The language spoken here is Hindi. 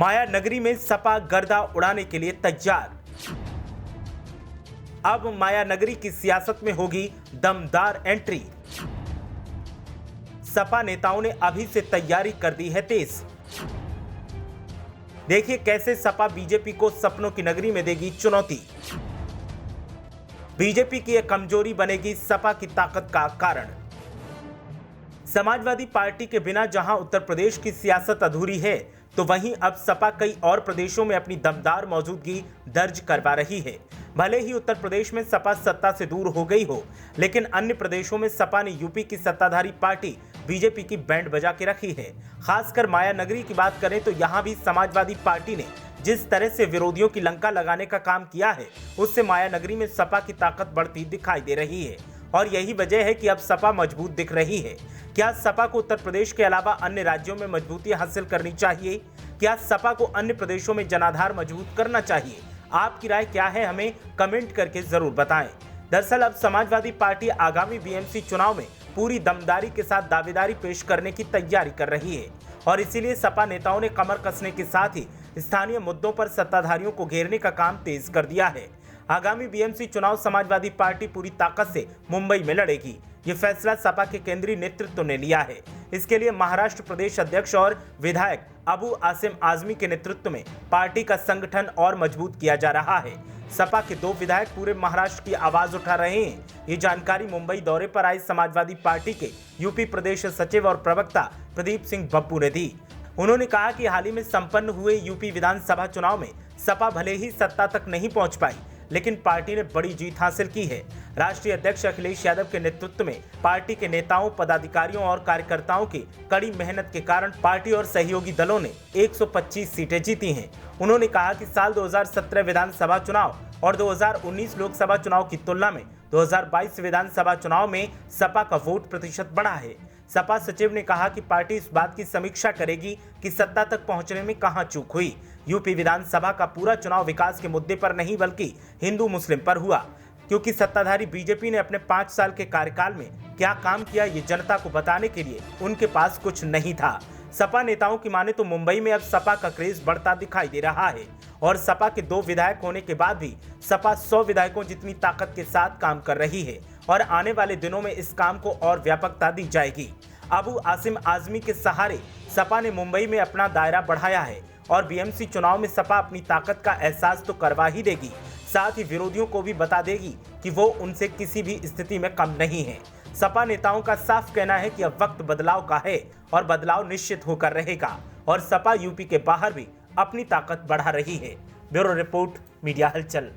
माया नगरी में सपा गर्दा उड़ाने के लिए तैयार। अब माया नगरी की सियासत में होगी दमदार एंट्री। सपा नेताओं ने अभी से तैयारी कर दी है तेज। देखिए कैसे सपा बीजेपी को सपनों की नगरी में देगी चुनौती। बीजेपी की यह कमजोरी बनेगी सपा की ताकत का कारण। समाजवादी पार्टी के बिना जहां उत्तर प्रदेश की सियासत अधूरी है, तो वहीं अब सपा कई और प्रदेशों में अपनी दमदार मौजूदगी दर्ज करवा रही है। भले ही उत्तर प्रदेश में सपा सत्ता से दूर हो गई हो, लेकिन अन्य प्रदेशों में सपा ने यूपी की सत्ताधारी पार्टी बीजेपी की बैंड बजा के रखी है। खासकर माया नगरी की बात करें तो यहाँ भी समाजवादी पार्टी ने जिस तरह से विरोधियों की लंका लगाने का काम किया है, उससे माया नगरी में सपा की ताकत बढ़ती दिखाई दे रही है। और यही वजह है कि अब सपा मजबूत दिख रही है। क्या सपा को उत्तर प्रदेश के अलावा अन्य राज्यों में मजबूती हासिल करनी चाहिए? क्या सपा को अन्य प्रदेशों में जनाधार मजबूत करना चाहिए? आपकी राय क्या है, हमें कमेंट करके जरूर बताएं। दरअसल अब समाजवादी पार्टी आगामी बीएमसी चुनाव में पूरी दमदारी के साथ दावेदारी पेश करने की तैयारी कर रही है और इसीलिए सपा नेताओं ने कमर कसने के साथ ही स्थानीय मुद्दों पर सत्ताधारियों को घेरने का काम तेज कर दिया है। आगामी बीएमसी चुनाव समाजवादी पार्टी पूरी ताकत से मुंबई में लड़ेगी। ये फैसला सपा के केंद्रीय नेतृत्व ने लिया है। इसके लिए महाराष्ट्र प्रदेश अध्यक्ष और विधायक अबू आसिम आजमी के नेतृत्व में पार्टी का संगठन और मजबूत किया जा रहा है। सपा के 2 विधायक पूरे महाराष्ट्र की आवाज उठा रहे हैं। ये जानकारी मुंबई दौरे पर आए समाजवादी पार्टी के यूपी प्रदेश सचिव और प्रवक्ता प्रदीप सिंह बब्बू ने दी। उन्होंने कहा कि हाल ही में संपन्न हुए यूपी विधानसभा चुनाव में सपा भले ही सत्ता तक नहीं पहुंच पाई, लेकिन पार्टी ने बड़ी जीत हासिल की है। राष्ट्रीय अध्यक्ष अखिलेश यादव के नेतृत्व में पार्टी के नेताओं, पदाधिकारियों और कार्यकर्ताओं की कड़ी मेहनत के कारण पार्टी और सहयोगी दलों ने 125 सीटें जीती हैं। उन्होंने कहा कि साल 2017 विधानसभा चुनाव और 2019 लोकसभा चुनाव की तुलना में 2022 विधानसभा चुनाव में सपा का वोट प्रतिशत बढ़ा है। सपा सचिव ने कहा कि पार्टी इस बात की समीक्षा करेगी कि सत्ता तक पहुंचने में कहां चूक हुई। यूपी विधानसभा का पूरा चुनाव विकास के मुद्दे पर नहीं बल्कि हिंदू मुस्लिम पर हुआ, क्योंकि सत्ताधारी बीजेपी ने अपने 5 साल के कार्यकाल में क्या काम किया ये जनता को बताने के लिए उनके पास कुछ नहीं था। सपा नेताओं की माने तो मुंबई में अब सपा का क्रेज बढ़ता दिखाई दे रहा है और सपा के 2 विधायक होने के बाद भी सपा 100 विधायकों जितनी ताकत के साथ काम कर रही है और आने वाले दिनों में इस काम को और व्यापकता दी जाएगी। अबू आसिम आजमी के सहारे सपा ने मुंबई में अपना दायरा बढ़ाया है और बीएमसी चुनाव में सपा अपनी ताकत का एहसास तो करवा ही देगी, साथ ही विरोधियों को भी बता देगी कि वो उनसे किसी भी स्थिति में कम नहीं है। सपा नेताओं का साफ कहना है कि अब वक्त बदलाव का है और बदलाव निश्चित होकर रहेगा और सपा यूपी के बाहर भी अपनी ताकत बढ़ा रही है। ब्यूरो रिपोर्ट, मीडिया हलचल।